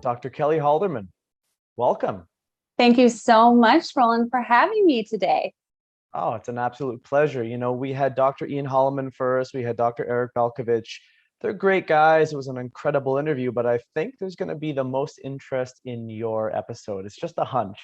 Dr. Kelly Halderman, welcome. Thank you so much, Roland, for having me today. Oh, it's an absolute pleasure. You know, we had Dr. Ian Holloman first, we had Dr. Eric Balkovich. They're great guys. It was an incredible interview, but I think there's going to be the most interest in your episode. It's just a hunch.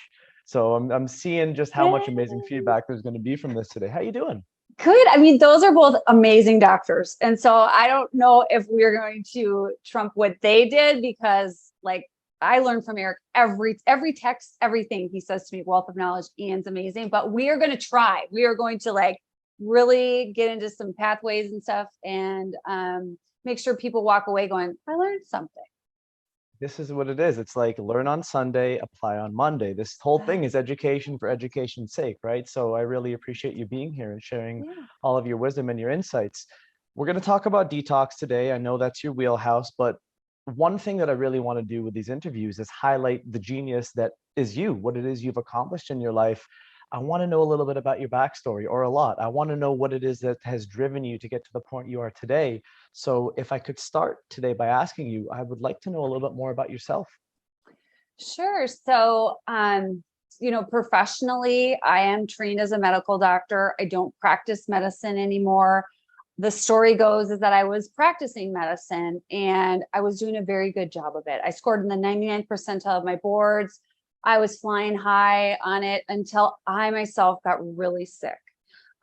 So I'm seeing just how much amazing feedback there's going to be from this today. How you doing? Good. I mean, those are both amazing doctors. And so I don't know if we're going to trump what they did, because like I learned from Eric every text, everything he says to me, wealth of knowledge. Ian's amazing, but we are going to try. We are going to like really get into some pathways and stuff, and make sure people walk away going, I learned something. This is what it is. It's like learn on Sunday, apply on Monday. This whole thing is education for education's sake, right? So I really appreciate you being here and sharing all of your wisdom and your insights. We're going to talk about detox today. I know that's your wheelhouse, but one thing that I really want to do with these interviews is highlight the genius that is you, what it is you've accomplished in your life. I want to know a little bit about your backstory, or a lot. I want to know what it is that has driven you to get to the point you are today. So if I could start today by asking you, I would like to know a little bit more about yourself. Sure. So, professionally, I am trained as a medical doctor. I don't practice medicine anymore. The story goes is that I was practicing medicine and I was doing a very good job of it. I scored in the 99th percentile of my boards. I was flying high on it until I myself got really sick.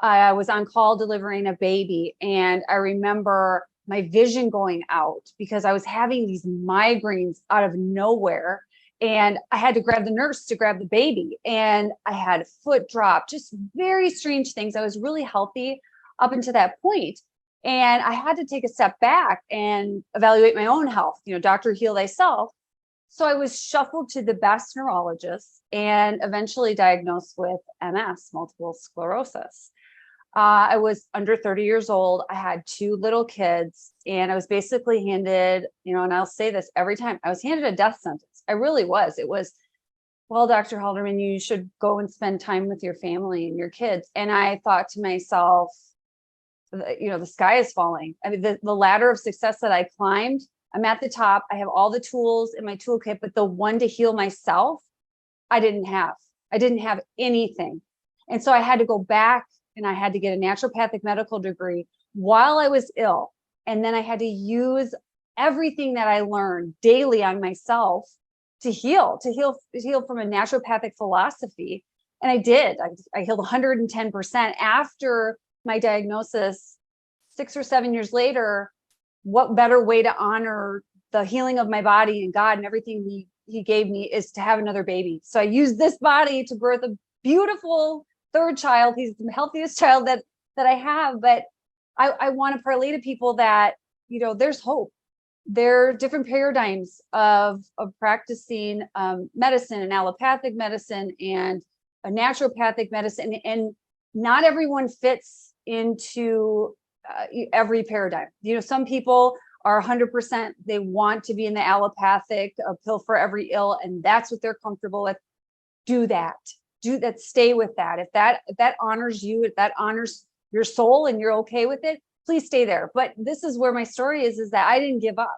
I was on call delivering a baby, and I remember my vision going out because I was having these migraines out of nowhere, and I had to grab the nurse to grab the baby, and I had a foot drop, just very strange things. I was really healthy up until that point, and I had to take a step back and evaluate my own health. Doctor, heal thyself. So I was shuffled to the best neurologists and eventually diagnosed with MS, multiple sclerosis. I was under 30 years old. I had 2 little kids, and I was basically handed, and I'll say this every time, I was handed a death sentence. I really was. It was, well, Dr. Halderman, you should go and spend time with your family and your kids. And I thought to myself, the sky is falling. I mean, the ladder of success that I climbed, I'm at the top. I have all the tools in my toolkit, but the one to heal myself, I didn't have. I didn't have anything. And so I had to go back and I had to get a naturopathic medical degree while I was ill. And then I had to use everything that I learned daily on myself to heal from a naturopathic philosophy. And I did. I healed 110% after my diagnosis. 6 or 7 years later, what better way to honor the healing of my body and God and everything he gave me is to have another baby. So I used this body to birth a beautiful 3rd child. He's the healthiest child that I have. But I want to parlay to people that, there's hope. There are different paradigms of practicing medicine, and allopathic medicine and a naturopathic medicine. And not everyone fits into every paradigm. Some people are 100%, they want to be in the allopathic, a pill for every ill, and that's what they're comfortable with. Do that, stay with that. If that honors you, if that honors your soul and you're okay with it, please stay there. But this is where my story is that I didn't give up.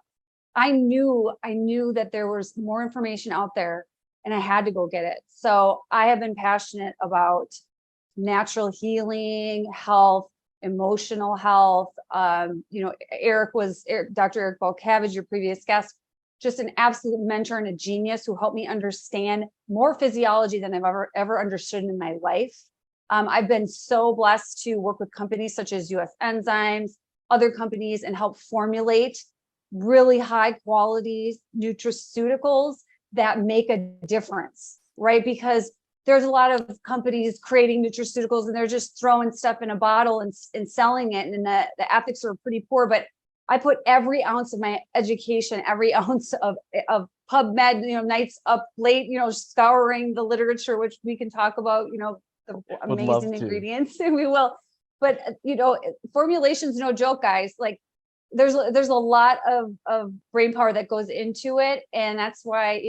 I knew that there was more information out there and I had to go get it. So I have been passionate about natural healing, health, emotional health. Dr. Eric Balkovich, your previous guest, just an absolute mentor and a genius who helped me understand more physiology than I've ever understood in my life. I've been so blessed to work with companies such as US Enzymes, other companies, and help formulate really high quality nutraceuticals that make a difference, right? Because there's a lot of companies creating nutraceuticals and they're just throwing stuff in a bottle and selling it. And the ethics are pretty poor, but I put every ounce of my education, every ounce of PubMed, nights up late, scouring the literature, which we can talk about, the amazing ingredients, and we will. But, formulation's no joke, guys. Like there's a lot of brain power that goes into it. And that's why,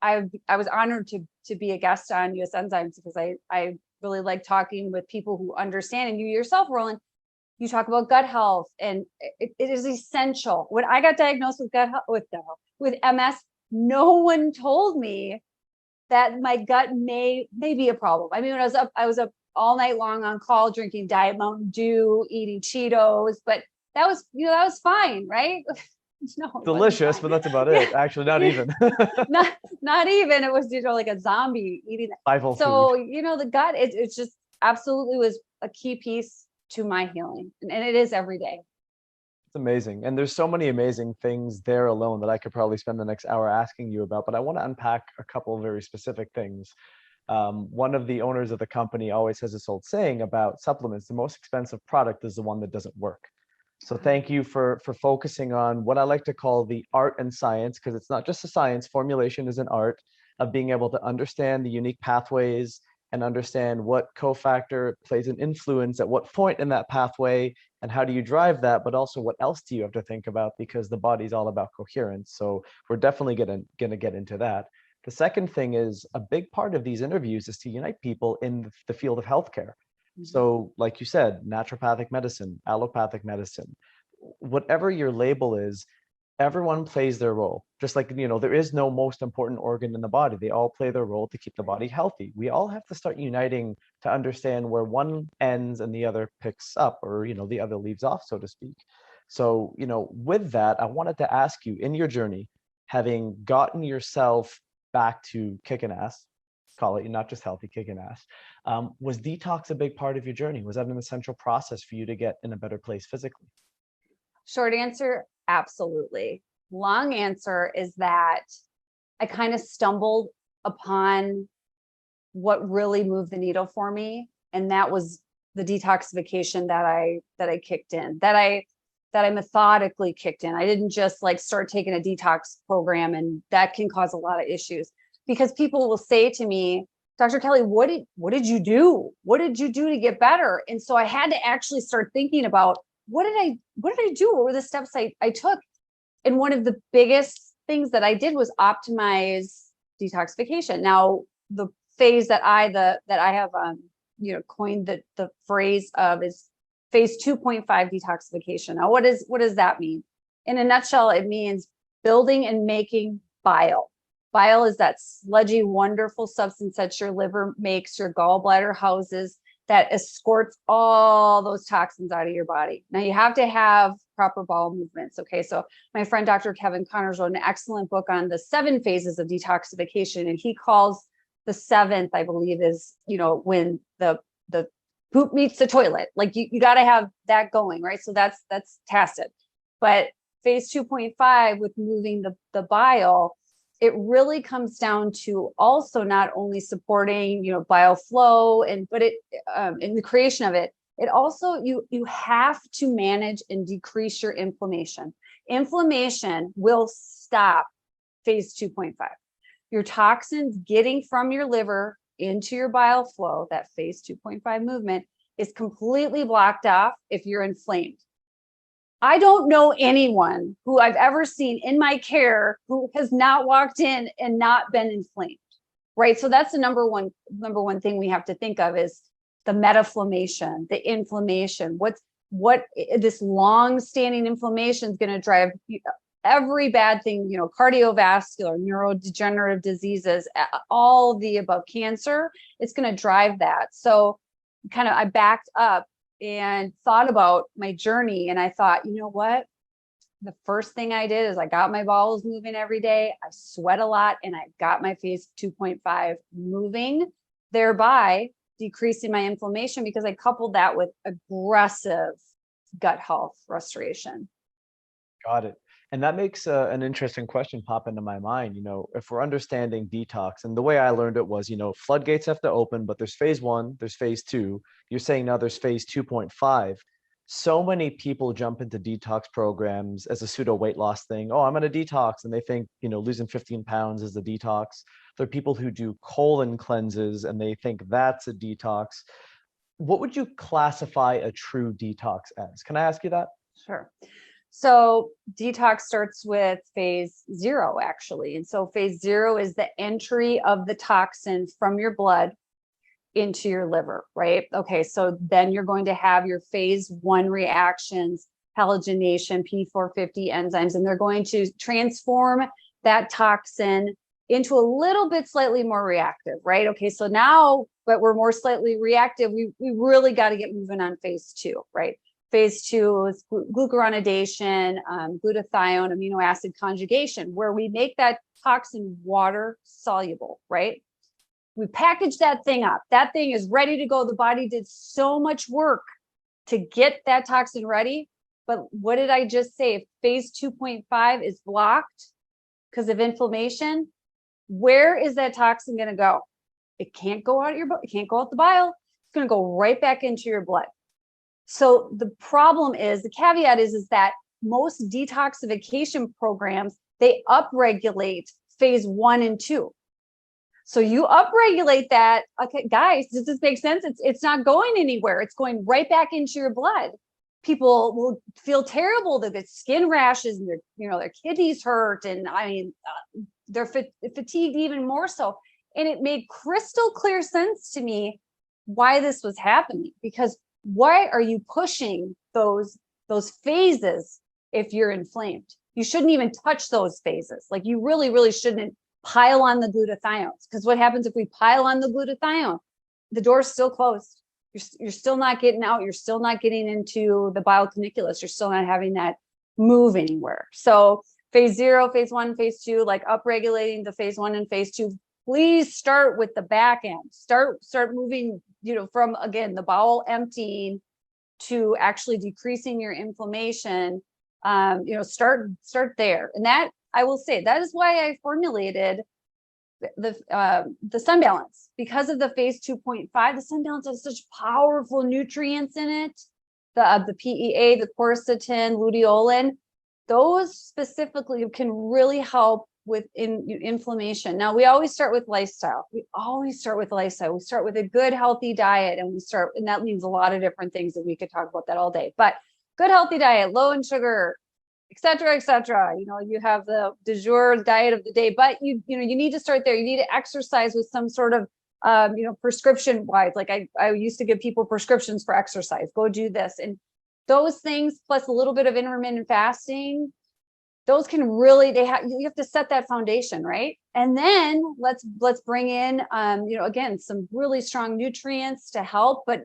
I was honored to be a guest on US Enzymes, because I really like talking with people who understand. And you yourself, Roland, you talk about gut health, and it is essential. When I got diagnosed with with MS, no one told me that my gut may be a problem. I mean, when I was up all night long on call, drinking Diet Mountain Dew, eating Cheetos, but that was, that was fine, right? No, Delicious, but that's about it. Actually, not even. not even. It was, like a zombie eating that. So, the gut, it's just absolutely was a key piece to my healing, and it is every day. It's amazing. And there's so many amazing things there alone that I could probably spend the next hour asking you about, but I want to unpack a couple of very specific things. One of the owners of the company always has this old saying about supplements: the most expensive product is the one that doesn't work. So thank you for focusing on what I like to call the art and science, because it's not just a science. Formulation is an art of being able to understand the unique pathways and understand what cofactor plays an influence at what point in that pathway, and how do you drive that, but also what else do you have to think about, because the body's all about coherence. So we're definitely gonna get into that. The second thing is, a big part of these interviews is to unite people in the field of healthcare. So like you said, naturopathic medicine, allopathic medicine, whatever your label is, everyone plays their role. Just like, there is no most important organ in the body. They all play their role to keep the body healthy. We all have to start uniting to understand where one ends and the other picks up, or, the other leaves off, so to speak. So, with that, I wanted to ask you, in your journey, having gotten yourself back to kicking ass, call it, not just healthy, kicking ass, was detox a big part of your journey? Was that an essential process for you to get in a better place physically? Short answer, absolutely. Long answer is that I kind of stumbled upon what really moved the needle for me, and that was the detoxification that I kicked in, that I methodically kicked in. I didn't just start taking a detox program, and that can cause a lot of issues, because people will say to me, Dr. Kelly, what did you do? What did you do to get better? And so I had to actually start thinking about, what did I do? What were the steps I took? And one of the biggest things that I did was optimize detoxification. Now, the phase that I have coined the phrase of is phase 2.5 detoxification. Now, what does that mean? In a nutshell, it means building and making bile. Bile is that sludgy, wonderful substance that your liver makes, your gallbladder houses, that escorts all those toxins out of your body. Now, you have to have proper bowel movements. Okay. So my friend, Dr. Kevin Connors, wrote an excellent book on the 7 phases of detoxification. And he calls the 7th, I believe, is, when the poop meets the toilet. Like you got to have that going, right? So that's tacit. But phase 2.5 with moving the bile, it really comes down to also not only supporting, bile flow but in the creation of it, it also, you have to manage and decrease your inflammation. Inflammation will stop phase 2.5. Your toxins getting from your liver into your bile flow, that phase 2.5 movement, is completely blocked off if you're inflamed. I don't know anyone who I've ever seen in my care who has not walked in and not been inflamed, right? So that's the number one thing we have to think of, is the metaflammation, the inflammation. What this long-standing inflammation is going to drive every bad thing, cardiovascular, neurodegenerative diseases, all the above, cancer. It's going to drive that. So I backed up and thought about my journey. And I thought, you know what? The first thing I did is I got my bowels moving every day. I sweat a lot, and I got my phase 2.5 moving, thereby decreasing my inflammation, because I coupled that with aggressive gut health restoration. Got it. And that makes an interesting question pop into my mind. If we're understanding detox, and the way I learned it was, floodgates have to open, but there's phase 1, there's phase 2. You're saying now there's phase 2.5. So many people jump into detox programs as a pseudo weight loss thing. Oh, I'm going to detox. And they think, losing 15 pounds is the detox. There are people who do colon cleanses and they think that's a detox. What would you classify a true detox as? Can I ask you that? Sure. So detox starts with phase 0, actually. And so phase 0 is the entry of the toxin from your blood into your liver, right? Okay, so then you're going to have your phase 1 reactions, halogenation, P450 enzymes, and they're going to transform that toxin into a little bit slightly more reactive, right? Okay, so now, but we're more slightly reactive, we really got to get moving on phase 2, right? Phase 2 is glucuronidation, glutathione, amino acid conjugation, where we make that toxin water soluble, right? We package that thing up. That thing is ready to go. The body did so much work to get that toxin ready. But what did I just say? If phase 2.5 is blocked because of inflammation, where is that toxin going to go? It can't go out your, it can't go out the bile. It's going to go right back into your blood. So the problem is, the caveat is that most detoxification programs, they upregulate phase 1 and 2. So you upregulate that. Okay, guys, does this make sense? It's not going anywhere. It's going right back into your blood. People will feel terrible. They get skin rashes, and their kidneys hurt, and I mean, they're fatigued even more so. And it made crystal clear sense to me why this was happening. Because why are you pushing those phases if you're inflamed? You shouldn't even touch those phases. Like, you really, really shouldn't pile on the glutathiones, because what happens if we pile on the glutathione? The door's still closed. You're still not getting out. You're still not getting into the bile caniculus. You're still not having that move anywhere. So phase 0, phase 1, phase 2, like upregulating the phase 1 and phase 2. Please start with the back end. Start moving, from, again, the bowel emptying to actually decreasing your inflammation. Start there. And that, I will say, that is why I formulated the Sun Balance, because of the phase 2.5. The Sun Balance has such powerful nutrients in it. The PEA, the quercetin, luteolin, those specifically can really help with inflammation. Now, we always start with lifestyle. We start with a good, healthy diet, and that means a lot of different things, that we could talk about that all day. But good, healthy diet, low in sugar, et cetera, et cetera. You have the du jour diet of the day, but you need to start there. You need to exercise with some sort of, prescription wise. Like I used to give people prescriptions for exercise. Go do this. And those things, plus a little bit of intermittent fasting, those can really, you have to set that foundation, right? And then let's bring in, again, some really strong nutrients to help. But,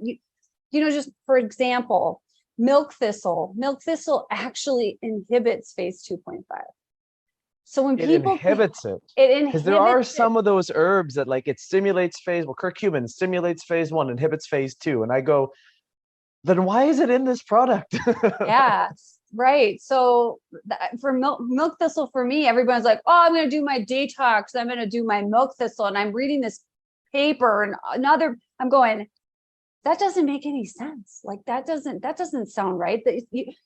just for example, milk thistle actually inhibits phase 2.5. So when people inhibits it, because there are some of those herbs that, like, it stimulates phase, curcumin stimulates phase 1, inhibits phase 2. And I go, then why is it in this product? Yeah, right. So for milk thistle, for me, everyone's like, oh, I'm going to do my detox. I'm going to do my milk thistle. And I'm reading this paper and I'm going, that doesn't make any sense. Like, that doesn't sound right. That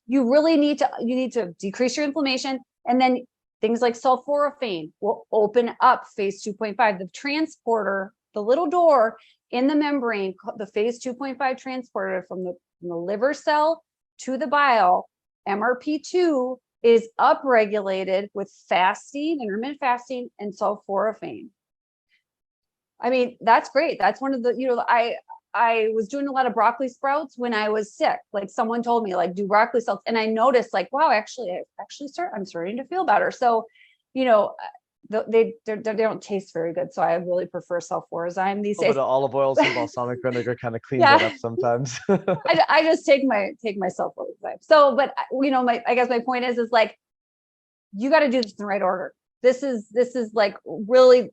you really need to decrease your inflammation. And then things like sulforaphane will open up phase 2.5. The transporter, the little door in the membrane, the phase 2.5 transporter from the liver cell to the bile, MRP2, is upregulated with fasting, intermittent fasting, and sulforaphane. I mean, that's great. That's one of the, I was doing a lot of broccoli sprouts when I was sick. Like, someone told me, like, do broccoli sprouts. And I noticed, like, wow, I'm starting to feel better. So, they don't taste very good. So I really prefer sulforazyme these days. A bit of olive oil, some balsamic vinegar kind of cleans it up sometimes. I just take my sulforazyme. So, but I guess my point is like, you got to do this in the right order. This is like really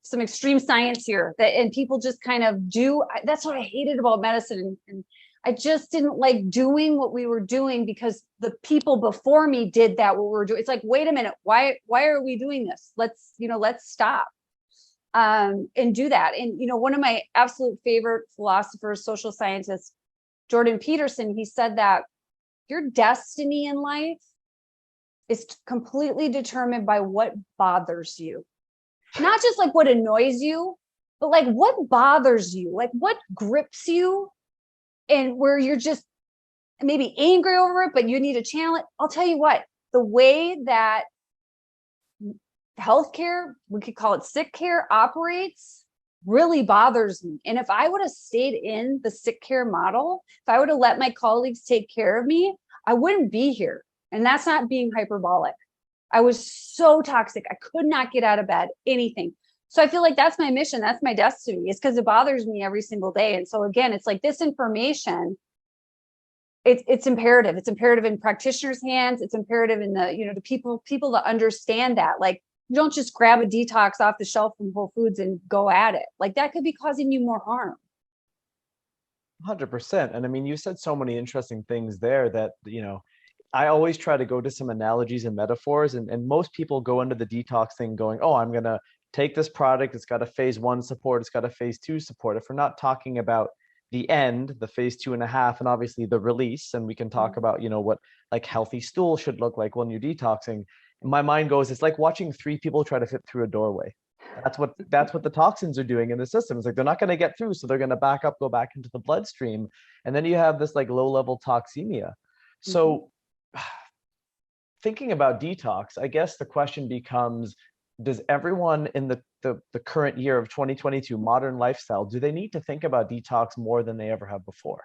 some extreme science here, and people just kind of do. That's what I hated about medicine, and I just didn't like doing what we were doing, because the people before me did that, what we were doing. It's like, wait a minute, why are we doing this? Let's stop and do that. And one of my absolute favorite philosophers, social scientists, Jordan Peterson, he said that your destiny in life is completely determined by what bothers you. Not just like what annoys you, but like what bothers you, like what grips you, and where you're just maybe angry over it, but you need to channel it. I'll tell you what, the way that healthcare, we could call it sick care, operates, really bothers me. And if I would have stayed in the sick care model, if I would have let my colleagues take care of me, I wouldn't be here. And that's not being hyperbolic. I was so toxic. I could not get out of bed, anything. So I feel like that's my mission. That's my destiny. It's because it bothers me every single day. And so again, it's like this information, it's imperative. It's imperative in practitioners' hands. It's imperative in the, the people that understand that. Like, you don't just grab a detox off the shelf from Whole Foods and go at it. Like, that could be causing you more harm. 100%. And I mean, you said so many interesting things there that, I always try to go to some analogies and metaphors, and most people go into the detox thing going, oh, I'm going to take this product. It's got a phase 1 support. It's got a phase 2 support. If we're not talking about the end, the phase 2.5, and obviously the release, and we can talk about, what like healthy stool should look like when you're detoxing. My mind goes, it's like watching 3 people try to fit through a doorway. That's what the toxins are doing in the system. It's like they're not going to get through, so they're going to back up, go back into the bloodstream, and then you have this like low-level toxemia. So thinking about detox, I guess the question becomes, does everyone in the current year of 2022 modern lifestyle, do they need to think about detox more than they ever have before?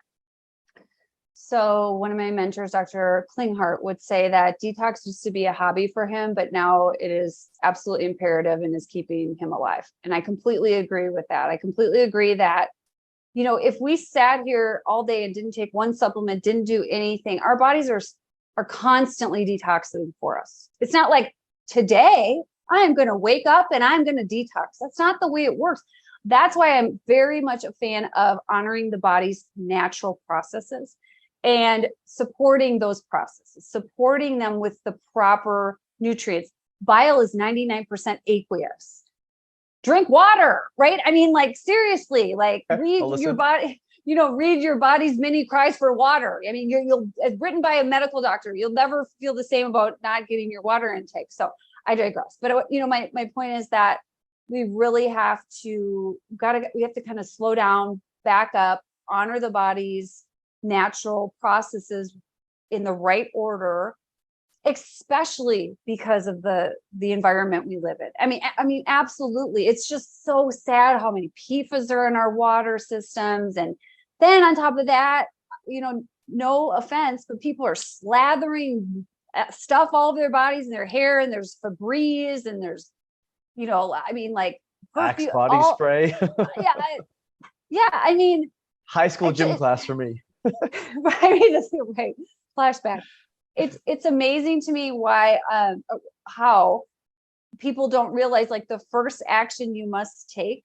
So one of my mentors, Dr. Klinghardt, would say that detox used to be a hobby for him, but now it is absolutely imperative and is keeping him alive. And I completely agree with that. I completely agree that, if we sat here all day and didn't take one supplement, didn't do anything, our bodies are constantly detoxing for us. It's not like today I am going to wake up and I'm going to detox. That's not the way it works. That's why I'm very much a fan of honoring the body's natural processes and supporting those processes, supporting them with the proper nutrients. Bile is 99% aqueous. Drink water, right? I mean, like, seriously, like, read your body, read your body's many cries for water. I mean, you'll it's written by a medical doctor. You'll never feel the same about not getting your water intake. So I digress. But, my point is that we really have to, we have to kind of slow down, back up, honor the body's natural processes in the right order, especially because of the environment we live in. I mean, absolutely. It's just so sad how many PFAS are in our water systems. And then on top of that, no offense, but people are slathering stuff all over their bodies and their hair, and there's Febreze, and there's, like Axe body spray. Yeah. I mean, high school gym class for me. Right. Flashback. It's amazing to me how people don't realize, like, the first action you must take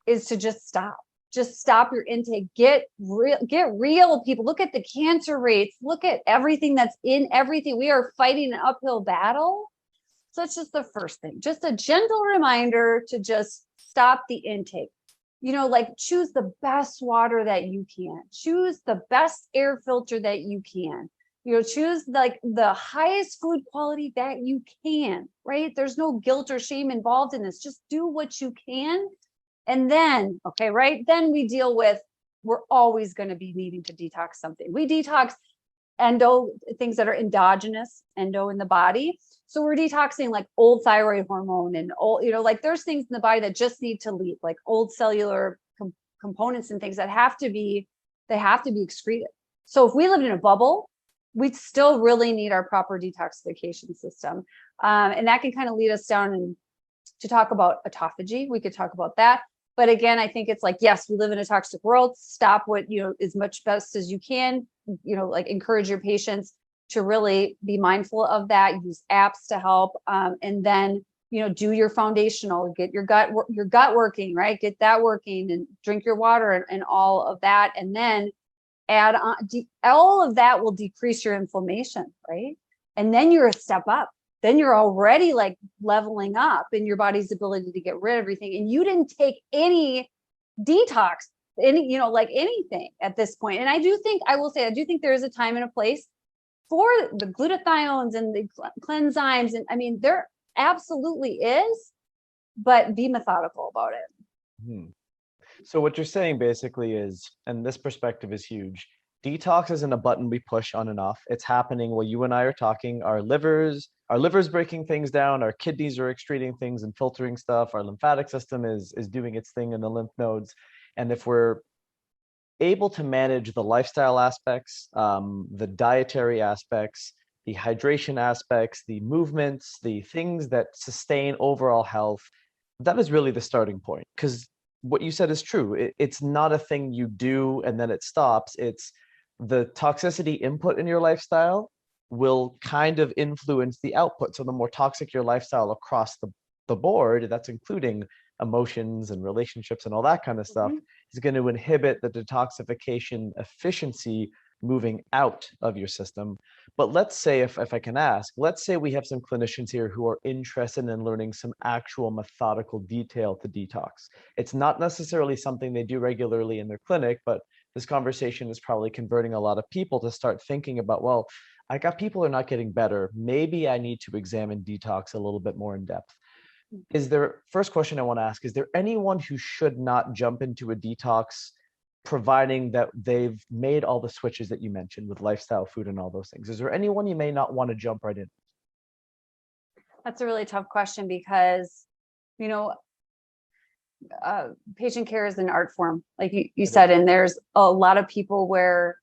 is to just stop your intake. Get real, people. Look at the cancer rates. Look at everything that's in everything. We are fighting an uphill battle. So it's just the first thing, just a gentle reminder to just stop the intake. Like, choose the best water that you can, choose the best air filter that you can, choose like the highest food quality that you can, right? There's no guilt or shame involved in this. Just do what you can. And then, then we deal with, we're always going to be needing to detox something. We detox things that are endogenous, endo in the body. So we're detoxing like old thyroid hormone and old, like, there's things in the body that just need to leave, like old cellular components and things that have to be excreted. So if we lived in a bubble, we'd still really need our proper detoxification system. And that can kind of lead us down and to talk about autophagy. We could talk about that. But again, I think it's like, yes, we live in a toxic world. Stop what, as much best as you can, like, encourage your patients to really be mindful of that, use apps to help. And then, do your foundational, get your gut working, right? Get that working, and drink your water and all of that. And then add on, all of that will decrease your inflammation, right? And then you're a step up. Then you're already like leveling up in your body's ability to get rid of everything. And you didn't take any detox, like anything at this point. And I do think there is a time and a place for the glutathiones and the cleanzymes. And I mean, there absolutely is, but be methodical about it. So what you're saying basically is, and this perspective is huge, detox isn't a button we push on and off. It's happening while you and I are talking. Our liver's breaking things down, our kidneys are excreting things and filtering stuff, our lymphatic system is doing its thing in the lymph nodes. And if we're able to manage the lifestyle aspects, the dietary aspects, the hydration aspects, the movements, the things that sustain overall health, that is really the starting point. Because what you said is true. It's not a thing you do and then it stops. It's the toxicity input in your lifestyle will kind of influence the output. So the more toxic your lifestyle across the board, that's including emotions and relationships and all that kind of stuff, is going to inhibit the detoxification efficiency moving out of your system. But let's say, if I can ask, let's say we have some clinicians here who are interested in learning some actual methodical detail to detox. It's not necessarily something they do regularly in their clinic, but this conversation is probably converting a lot of people to start thinking about, well, I got people who are not getting better. Maybe I need to examine detox a little bit more in depth. First question I want to ask, is there anyone who should not jump into a detox, providing that they've made all the switches that you mentioned with lifestyle, food, and all those things? Is there anyone you may not want to jump right in? That's a really tough question because, patient care is an art form, like you said, and there's a lot of people where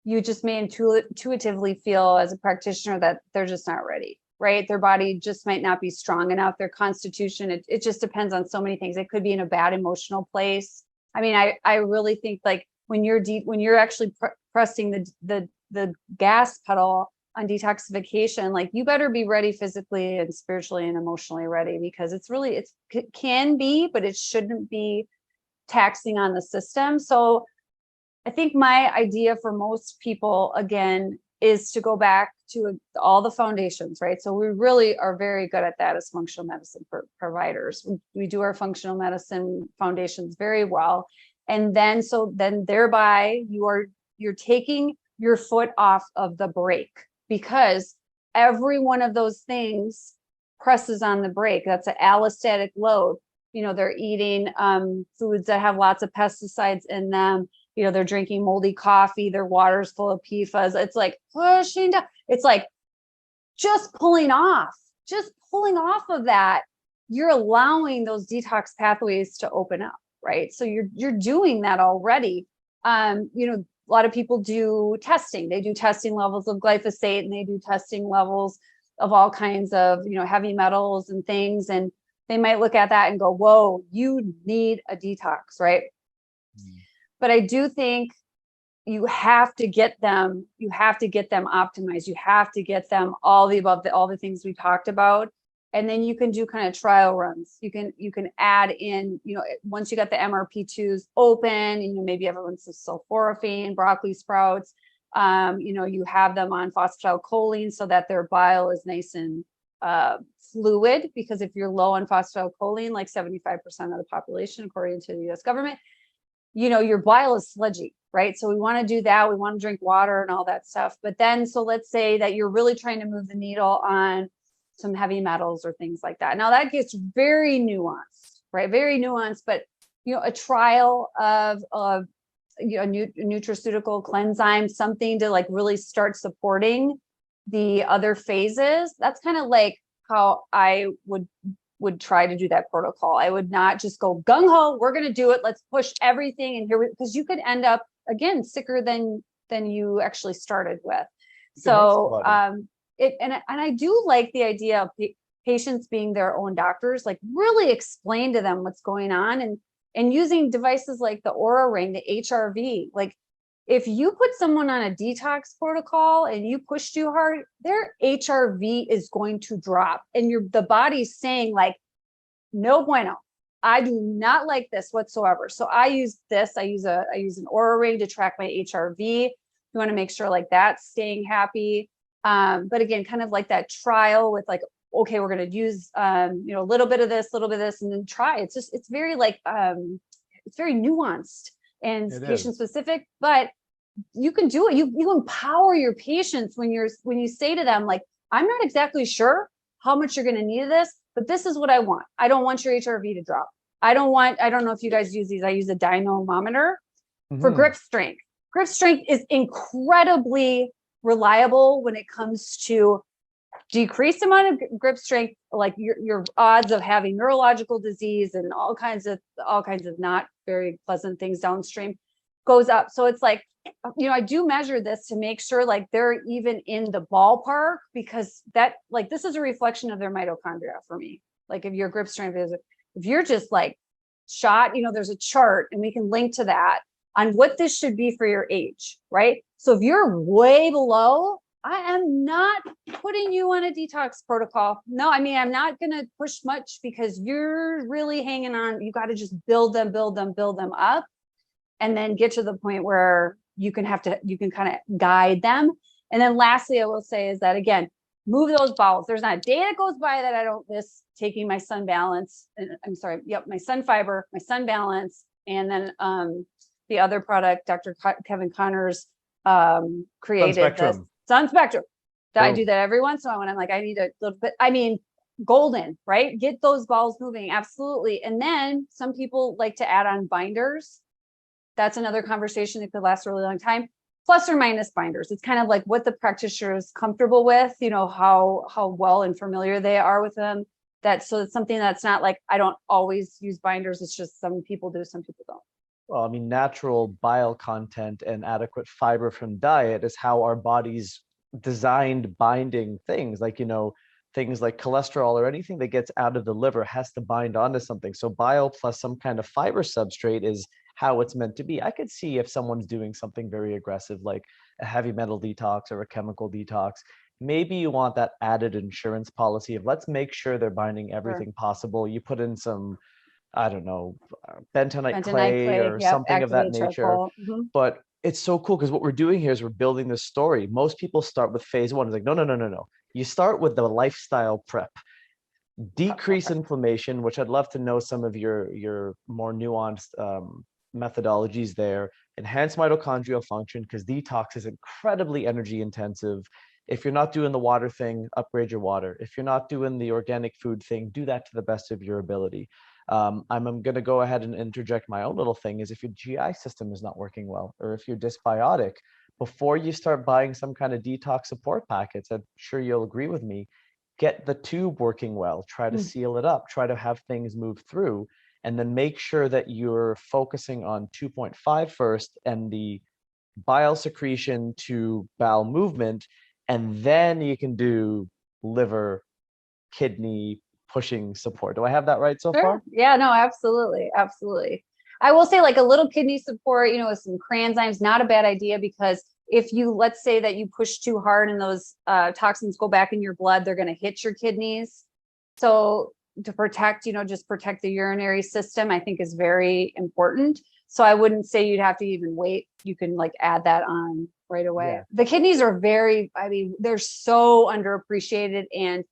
you just may intuitively feel as a practitioner that they're just not ready, right? Their body just might not be strong enough, their constitution, it just depends on so many things. It could be in a bad emotional place. I mean, I really think like when you're actually pressing the gas pedal on detoxification, like you better be ready physically and spiritually and emotionally ready, because it can be, but it shouldn't be taxing on the system. So I think my idea for most people, again, is to go back to all the foundations, right? So we really are very good at that as functional medicine providers. We do our functional medicine foundations very well. And then thereby you're taking your foot off of the brake, because every one of those things presses on the brake. That's an allostatic load. They're eating foods that have lots of pesticides in them. They're drinking moldy coffee, their water's full of PFAS. It's like pushing down. It's like just pulling off of that. You're allowing those detox pathways to open up, right? So you're doing that already. A lot of people do testing. They do testing levels of glyphosate, and they do testing levels of all kinds of, heavy metals and things. And they might look at that and go, whoa, you need a detox, right? But I do think you have to get them optimized. You have to get them all the things we talked about. And then you can do kind of trial runs. You can add in, once you got the MRP2s open, maybe everyone's sulforaphane, broccoli sprouts, you have them on phosphatidylcholine so that their bile is nice and fluid, because if you're low on phosphatidylcholine, like 75% of the population, according to the US government, your bile is sludgy, right? So we want to do that. We want to drink water and all that stuff. But then, so let's say that you're really trying to move the needle on some heavy metals or things like that. Now that gets very nuanced, right? Very nuanced, but a trial of a nutraceutical cleanzyme, something to like really start supporting the other phases. That's kind of like how I would try to do that protocol. I would not just go gung ho, we're going to do it, let's push everything in here, because you could end up again sicker than you actually started with. So and I do like the idea of patients being their own doctors, like really explain to them what's going on, and using devices like the Oura Ring, the HRV. Like if you put someone on a detox protocol and you push too hard, their HRV is going to drop, and the body's saying like, no bueno, I do not like this whatsoever. So I use this. I use an Oura Ring to track my HRV. You want to make sure like that's staying happy. But again, kind of like that trial with like, okay, we're going to use, a little bit of this, and then try. It's very like, it's very nuanced and patient specific, but you can do it. You empower your patients when you say to them, like, I'm not exactly sure how much you're going to need of this, but this is what I want. I don't want your HRV to drop. I don't know if you guys use these. I use a dynamometer for grip strength. grip strength is incredibly reliable when it comes to decreased amount of grip strength, like your odds of having neurological disease and all kinds of not very pleasant things downstream goes up. So it's like, I do measure this to make sure like they're even in the ballpark, because that, like, this is a reflection of their mitochondria for me. Like if your grip strength is, if you're just like shot, there's a chart and we can link to that on what this should be for your age, right? So if you're way below, I am not putting you on a detox protocol. No, I mean, I'm not going to push much, because you're really hanging on. You got to just build them up, and then get to the point where you can kind of guide them. And then lastly, I will say is that, again, move those bowels. There's not a day that goes by that I don't miss taking my Sun Balance. My Sun Fiber, my Sun Balance, and then the other product, Dr. Kevin Connor's created, the Sun Spectrum. I do that every once in a while when I'm like, I need a little bit, golden, right? Get those balls moving. Absolutely. And then some people like to add on binders. That's another conversation that could last a really long time. Plus or minus binders. It's kind of like what the practitioner is comfortable with, how well and familiar they are with them. So it's something that's not like, I don't always use binders. It's just some people do, some people don't. Well, natural bile content and adequate fiber from diet is how our bodies designed binding things. Like, things like cholesterol or anything that gets out of the liver has to bind onto something. So bile plus some kind of fiber substrate is how it's meant to be. I could see if someone's doing something very aggressive, like a heavy metal detox or a chemical detox, maybe you want that added insurance policy of let's make sure they're binding everything possible. You put in some, I don't know, bentonite clay or something of that nature. But it's so cool because what we're doing here is we're building this story. Most people start with phase one. It's like, no. You start with the lifestyle prep. Decrease inflammation, which I'd love to know some of your more nuanced methodologies there. Enhance mitochondrial function, because detox is incredibly energy intensive. If you're not doing the water thing, upgrade your water. If you're not doing the organic food thing, do that to the best of your ability. I'm going to go ahead and interject my own little thing is if your GI system is not working well, or if you're dysbiotic, before you start buying some kind of detox support packets, I'm sure you'll agree with me, get the tube working well, try to seal it up, try to have things move through, and then make sure that you're focusing on 2.5 first and the bile secretion to bowel movement, and then you can do liver, kidney, pushing support. Do I have that right so far? Yeah, no, absolutely. I will say like a little kidney support, with some cranzymes, not a bad idea, because if you, let's say that you push too hard and those toxins go back in your blood, they're going to hit your kidneys. So to protect, just protect the urinary system, I think is very important. So I wouldn't say you'd have to even wait. You can like add that on right away. Yeah. The kidneys are they're so underappreciated, and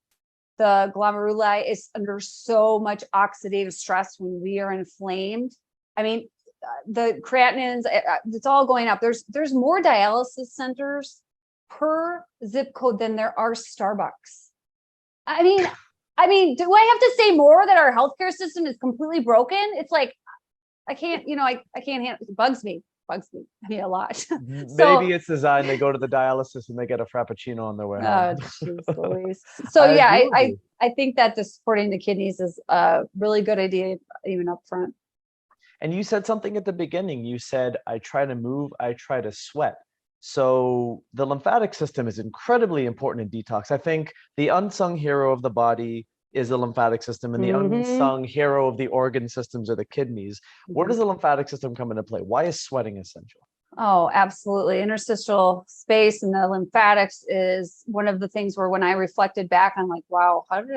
the glomeruli is under so much oxidative stress when we are inflamed. The creatinines, it's all going up. There's more dialysis centers per zip code than there are Starbucks. Do I have to say more that our healthcare system is completely broken? It's like, I can't handle it. It bugs me a lot. Maybe it's designed, they go to the dialysis and they get a frappuccino on their way home. So I think that the supporting the kidneys is a really good idea, even up front. And you said something at the beginning. You said, I try to move, I try to sweat. So the lymphatic system is incredibly important in detox. I think the unsung hero of the body is the lymphatic system, and the unsung hero of the organ systems are the kidneys. Where does the lymphatic system come into play? Why is sweating essential? Oh, absolutely. Interstitial space and the lymphatics is one of the things where when I reflected back, I'm like, wow, how did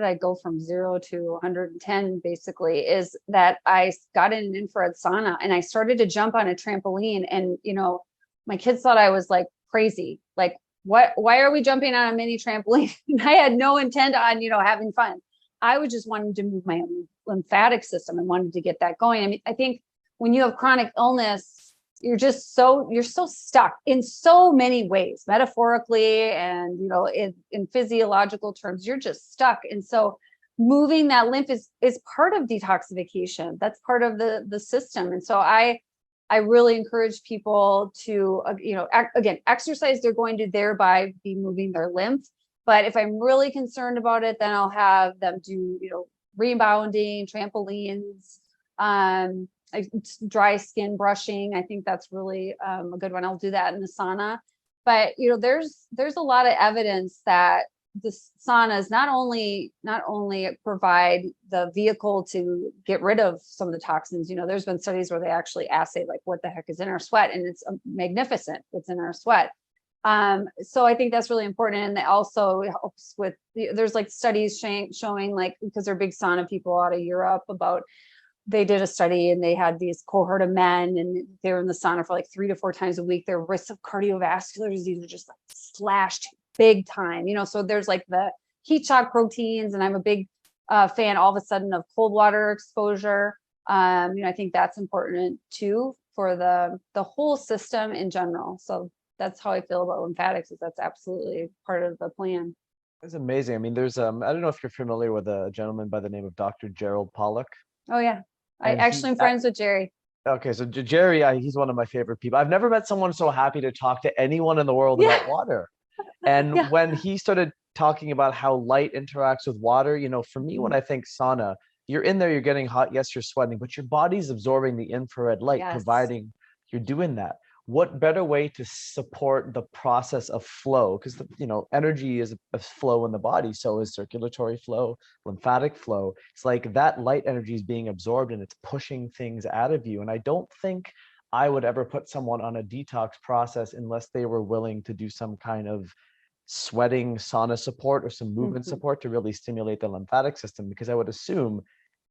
I go from 0 to 110 basically, is that I got in an infrared sauna and I started to jump on a trampoline, and, my kids thought I was like crazy. Like, why are we jumping on a mini trampoline? I had no intent on, having fun. I was just wanting to move my own lymphatic system and wanted to get that going. I think when you have chronic illness, you're so stuck in so many ways, metaphorically and, in physiological terms, you're just stuck. And so moving that lymph is part of detoxification. That's part of the system. And so I I really encourage people to, again, exercise. They're going to thereby be moving their lymph. But if I'm really concerned about it, then I'll have them do, rebounding, trampolines, dry skin brushing. I think that's really a good one. I'll do that in the sauna. But, there's a lot of evidence that the saunas not only provide the vehicle to get rid of some of the toxins. There's been studies where they actually assay like what the heck is in our sweat, and it's magnificent what's in our sweat. So I think that's really important, and it also helps with there's like studies showing like, because they're big sauna people out of Europe, they did a study and they had these cohort of men and they were in the sauna for like 3 to 4 times a week. Their risks of cardiovascular disease are just like slashed big time, so there's like the heat shock proteins, and I'm a big fan all of a sudden of cold water exposure. I think that's important too for the whole system in general. So that's how I feel about lymphatics, is that's absolutely part of the plan. It's amazing. I mean, there's I don't know if you're familiar with a gentleman by the name of Dr. Gerald Pollack. Oh yeah, I And actually am friends with Jerry. Okay, so Jerry, he's one of my favorite people. I've never met someone so happy to talk to anyone in the world about water. And when he started talking about how light interacts with water, for me, when I think sauna, you're in there, you're getting hot, yes, you're sweating, but your body's absorbing the infrared light, providing you're doing that. What better way to support the process of flow? Because energy is a flow in the body, so is circulatory flow, lymphatic flow. It's like that light energy is being absorbed and it's pushing things out of you. And I don't think I would ever put someone on a detox process unless they were willing to do some kind of sweating sauna support or some movement support to really stimulate the lymphatic system, because I would assume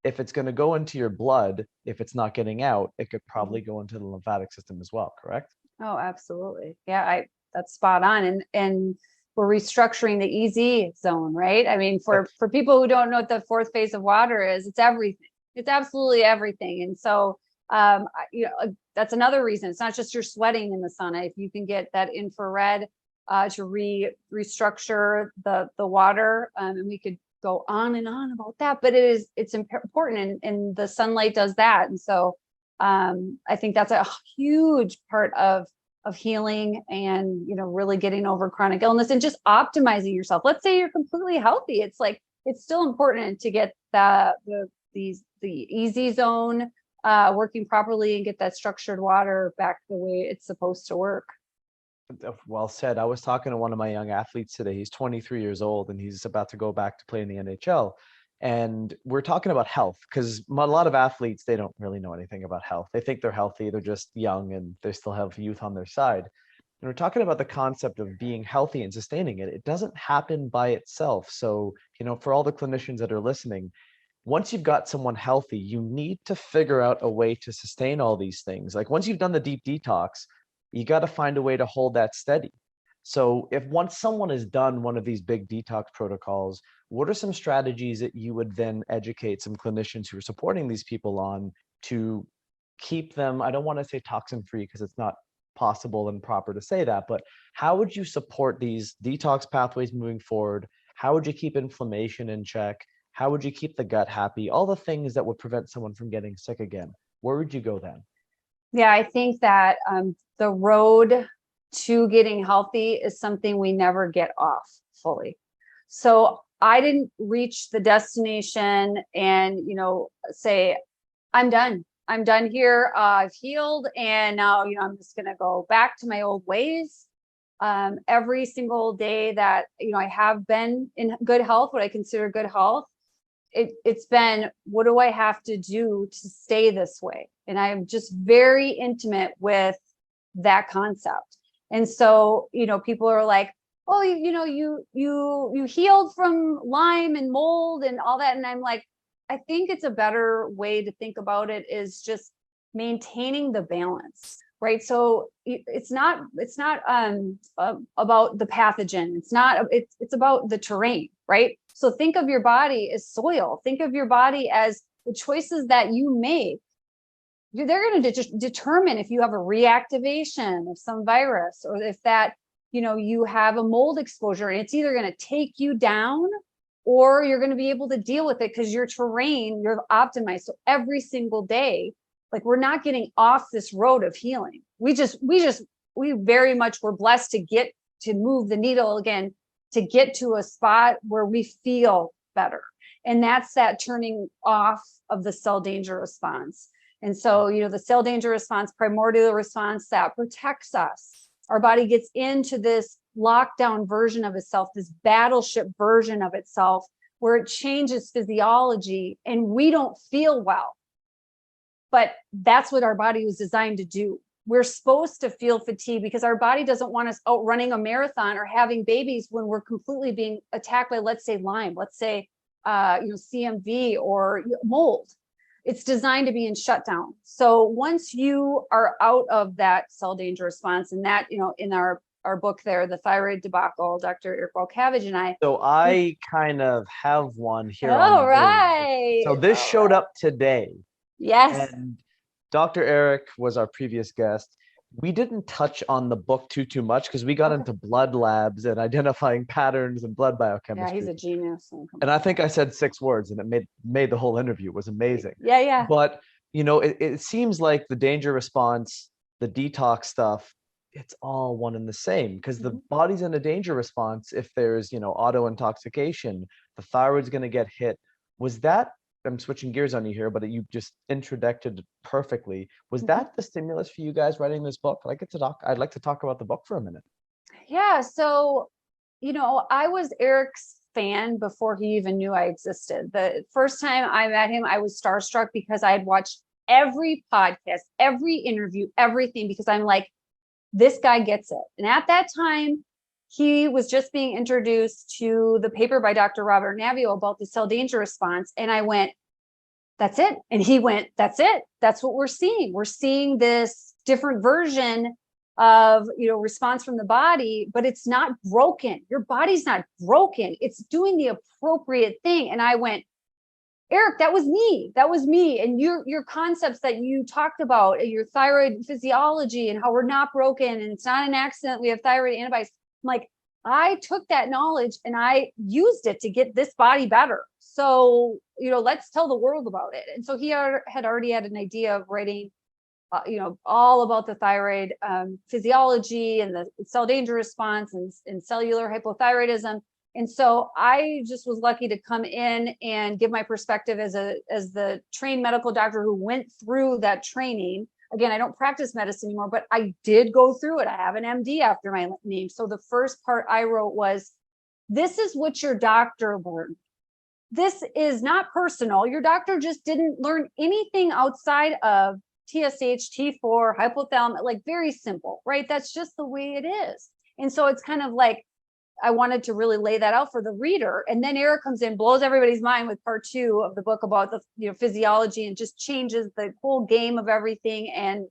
if it's going to go into your blood, if it's not getting out, it could probably go into the lymphatic system as well, correct? Oh, absolutely. Yeah, that's spot on. And we're restructuring the EZ zone, right? I mean, for people who don't know what the 4th phase of water is, it's everything. It's absolutely everything. And so, that's another reason. It's not just you're sweating in the sauna. If you can get that infrared to restructure the water, and we could go on and on about that, but it's important, and the sunlight does that. And so I think that's a huge part of healing and really getting over chronic illness and just optimizing yourself. Let's say you're completely healthy. It's like it's still important to get the EZ zone working properly and get that structured water back the way it's supposed to work. Well said. I was talking to one of my young athletes today. He's 23 years old and he's about to go back to play in the NHL. And we're talking about health, because a lot of athletes, they don't really know anything about health. They think they're healthy. They're just young and they still have youth on their side. And we're talking about the concept of being healthy and sustaining it. It doesn't happen by itself. So, for all the clinicians that are listening, once you've got someone healthy, you need to figure out a way to sustain all these things. Like once you've done the deep detox, you got to find a way to hold that steady. So once someone has done one of these big detox protocols, what are some strategies that you would then educate some clinicians who are supporting these people on to keep them, I don't want to say toxin free because it's not possible and proper to say that, but how would you support these detox pathways moving forward? How would you keep inflammation in check? How would you keep the gut happy? All the things that would prevent someone from getting sick again. Where would you go then? Yeah, I think that the road to getting healthy is something we never get off fully. So I didn't reach the destination and, say, I'm done here. I've healed. And now, I'm just going to go back to my old ways. Every single day that, I have been in good health, what I consider good health, it's been, what do I have to do to stay this way? And I'm just very intimate with that concept. And so, people are like, oh, you healed from Lyme and mold and all that. And I'm like, I think it's a better way to think about it is just maintaining the balance, right? So it's not about the pathogen. It's about the terrain, right? So think of your body as soil. Think of your body as the choices that you make. They're going to determine if you have a reactivation of some virus, or if that, you have a mold exposure, and it's either going to take you down or you're going to be able to deal with it because your terrain, you're optimized. So every single day, Like, we're not getting off this road of healing. We very much were blessed to move the needle again, to get to a spot where we feel better. And that's that turning off of the cell danger response. And so, the cell danger response, primordial response, that protects us. Our body gets into this lockdown version of itself, this battleship version of itself, where it changes physiology and we don't feel well. But that's what our body was designed to do. We're supposed to feel fatigue because our body doesn't want us out running a marathon or having babies when we're completely being attacked by, let's say, Lyme, let's say, CMV or mold. It's designed to be in shutdown. So once you are out of that cell danger response, and that, in our book there, The Thyroid Debacle, Dr. Eric Walcavage and I. So I kind of have one here. All right. So this showed up today. Yes. And Dr. Eric was our previous guest. We didn't touch on the book too much because we got into blood labs and identifying patterns and blood biochemistry. Yeah, he's a genius. And I think I said 6 words and it made the whole interview. It was amazing. Yeah. But, it seems like the danger response, the detox stuff, it's all one and the same, because the body's in a danger response. If there's, auto intoxication, the thyroid's going to get hit. Was that, I'm switching gears on you here, but you just introduced perfectly. Was that the stimulus for you guys writing this book? I'd like to talk about the book for a minute. Yeah. So, I was Eric's fan before he even knew I existed. The first time I met him, I was starstruck because I had watched every podcast, every interview, everything, because I'm like, this guy gets it. And at that time, he was just being introduced to the paper by Dr. Robert Navio about the cell danger response. And I went, that's it. And he went, that's it. That's what we're seeing. We're seeing this different version of, response from the body, but it's not broken. Your body's not broken. It's doing the appropriate thing. And I went, Eric, that was me. That was me. And your concepts that you talked about, your thyroid physiology and how we're not broken and it's not an accident. We have thyroid antibodies. I'm like, I took that knowledge and I used it to get this body better. So, let's tell the world about it. And so he had already had an idea of writing, all about the thyroid physiology and the cell danger response and cellular hypothyroidism. And so I just was lucky to come in and give my perspective as the trained medical doctor who went through that training. Again, I don't practice medicine anymore, but I did go through it. I have an MD after my name. So the first part I wrote was, this is what your doctor learned. This is not personal. Your doctor just didn't learn anything outside of TSH, T4, hypothalamic, like very simple, right? That's just the way it is. And so it's kind of like, I wanted to really lay that out for the reader. And then Eric comes in, blows everybody's mind with part 2 of the book about the physiology and just changes the whole game of everything. And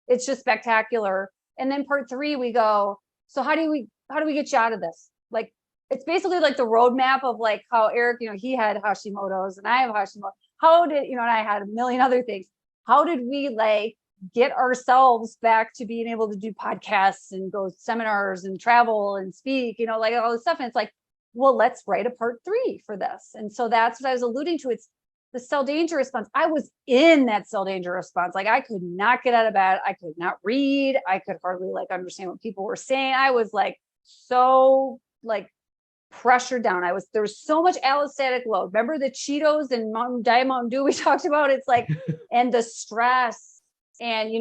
it's just spectacular. And then part 3, we go, so how do we get you out of this? Like, it's basically like the roadmap of like how Eric, he had Hashimoto's and I have Hashimoto. How did, and I had a million other things. How did we get ourselves back to being able to do podcasts and go seminars and travel and speak, all this stuff. And it's like, well, let's write a part 3 for this. And so that's what I was alluding to. It's the cell danger response. I was in that cell danger response. Like, I could not get out of bed. I could not read. I could hardly understand what people were saying. I was so pressured down. There was so much allostatic load. Remember the Cheetos and Diet Mountain Dew we talked about? It's and the stress. And,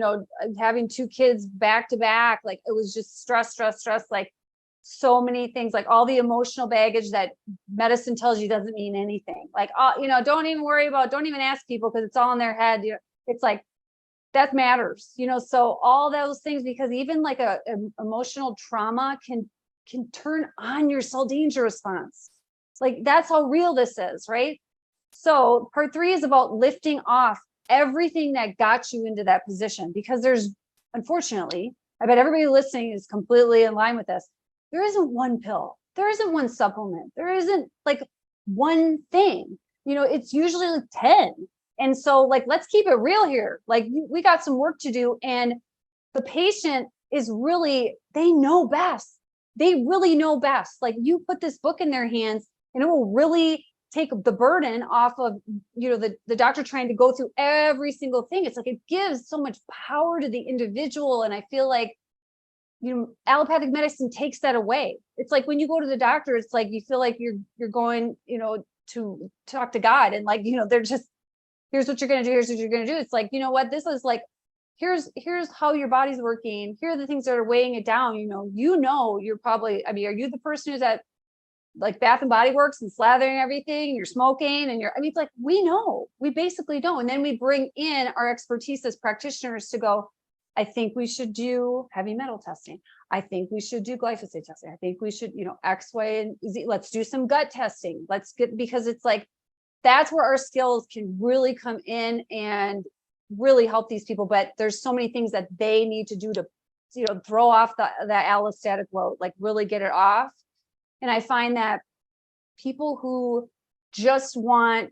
having 2 kids back to back, it was just stress, so many things, all the emotional baggage that medicine tells you doesn't mean anything. Don't even worry about, don't even ask people because it's all in their head. It's that matters, so all those things, because even a emotional trauma can turn on your cell danger response. That's how real this is, right? So part 3 is about lifting off everything that got you into that position, because there's, unfortunately, I bet everybody listening is completely in line with this. There isn't one pill. There isn't one supplement. There isn't one thing, it's usually 10. And so let's keep it real here. We got some work to do, and the patient is really, they know best. They really know best. You put this book in their hands and it will really take the burden off of, the doctor trying to go through every single thing. It's like, it gives so much power to the individual. And I feel like, allopathic medicine takes that away. It's like when you go to the doctor, it's like, you feel like you're going, to talk to God, and like, they're just, here's what you're going to do. Here's what you're going to do. It's like, what, this is like, here's how your body's working. Here are the things that are weighing it down. You're probably, are you the person who's at like Bath and Body Works and slathering everything, you're smoking and it's like, we basically don't. And then we bring in our expertise as practitioners to go, I think we should do heavy metal testing. I think we should do glyphosate testing. I think we should, X, Y, and Z. Let's do some gut testing. Because it's like, that's where our skills can really come in and really help these people. But there's so many things that they need to do to, throw off that allostatic load, like really get it off. And I find that people who just want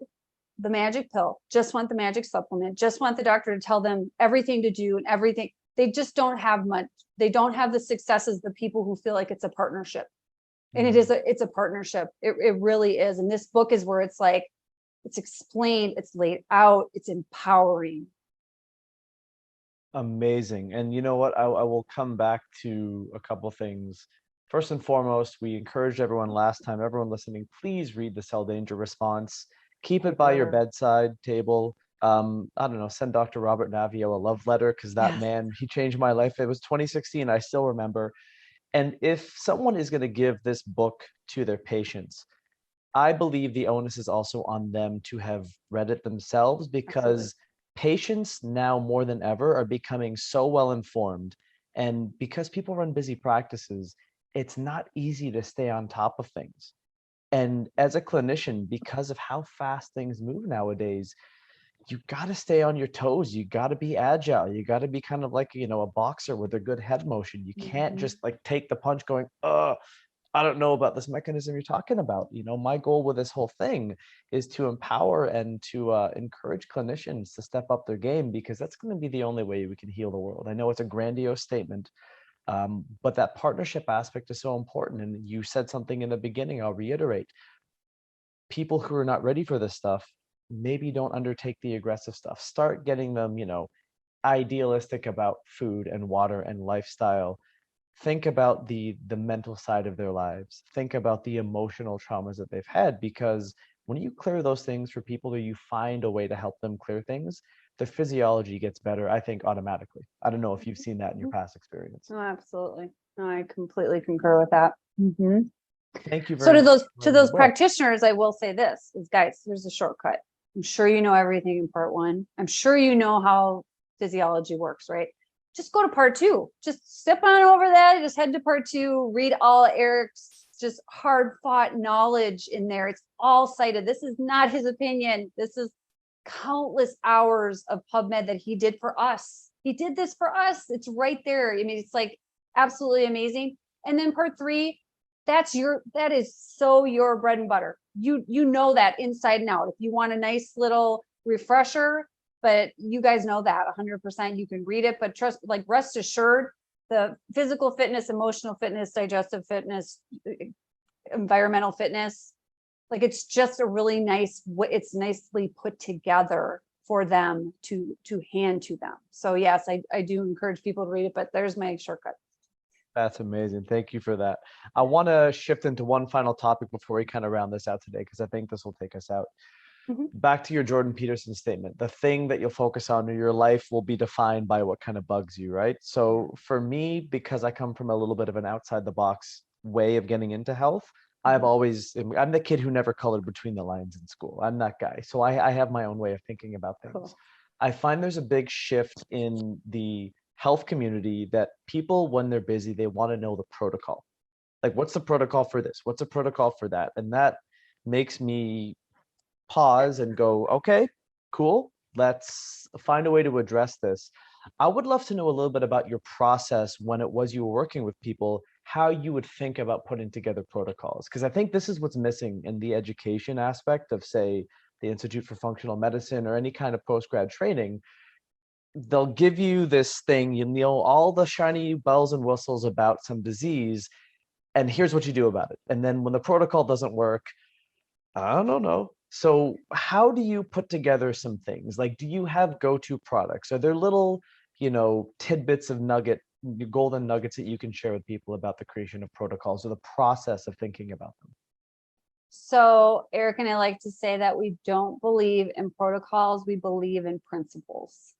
the magic pill, just want the magic supplement, just want the doctor to tell them everything to do and everything, they just don't have much. They don't have the successes, the people who feel like it's a partnership. And it's a partnership. It really is. And this book is where it's like, it's explained, it's laid out, it's empowering. Amazing. And you know what? I will come back to a couple things. First and foremost, we encouraged everyone last time, everyone listening, please read the Cell Danger Response. Keep it by your bedside table. I don't know, send Dr. Robert Navio a love letter, because that man, he changed my life. It was 2016, I still remember. And if someone is going to give this book to their patients, I believe the onus is also on them to have read it themselves, because patients now more than ever are becoming so well informed. And because people run busy practices, it's not easy to stay on top of things. And as a clinician, because of how fast things move nowadays, you got to stay on your toes. You got to be agile. You got to be kind of like, a boxer with a good head motion. You can't just like take the punch going, I don't know about this mechanism you're talking about. My goal with this whole thing is to empower and to encourage clinicians to step up their game, because that's going to be the only way we can heal the world. I know it's a grandiose statement, but that partnership aspect is so important. And you said something in the beginning, I'll reiterate. People who are not ready for this stuff, maybe don't undertake the aggressive stuff. Start getting them, idealistic about food and water and lifestyle. Think about the mental side of their lives. Think about the emotional traumas that they've had, because when you clear those things for people, or you find a way to help them clear things, the physiology gets better, I think, automatically. I don't know if you've seen that in your past experience. Oh, absolutely. No, I completely concur with that. Thank you very So much. to those practitioners, I will say this is, guys, here's a shortcut. I'm sure you know everything in part one. I'm sure you know how physiology works, right? Just go to part two. Just step on over that. Just head to part two. Read all Eric's just hard fought knowledge in there. It's all cited. This is not his opinion. This is countless hours of PubMed that he did for us. He did this for us. It's right there. It's like absolutely amazing. And then part three, that is so your bread and butter. You know that inside and out. If you want a nice little refresher, but you guys know that 100%, you can read it, but rest assured, the physical fitness, emotional fitness, digestive fitness, environmental fitness, like it's just a really nice, it's nicely put together for them to hand to them. So yes, I do encourage people to read it, but there's my shortcut. That's amazing. Thank you for that. I want to shift into one final topic before we kind of round this out today, because I think this will take us out. Back to your Jordan Peterson statement, the thing that you'll focus on in your life will be defined by what kind of bugs you, right? So for me, because I come from a little bit of an outside the box way of getting into health, I'm the kid who never colored between the lines in school. I'm that guy. So I have my own way of thinking about things. Cool. I find there's a big shift in the health community that people, when they're busy, they want to know the protocol. Like, what's the protocol for this? What's the protocol for that? And that makes me pause and go, okay, cool. Let's find a way to address this. I would love to know a little bit about your process when it was you were working with people, how you would think about putting together protocols. Because I think this is what's missing in the education aspect of, say, the Institute for Functional Medicine or any kind of post-grad training. They'll give you this thing, all the shiny bells and whistles about some disease, and here's what you do about it. And then when the protocol doesn't work, I don't know. So how do you put together some things? Like, do you have go-to products? Are there little, tidbits of golden nuggets that you can share with people about the creation of protocols or the process of thinking about them? So Eric and I like to say that we don't believe in protocols, we believe in principles.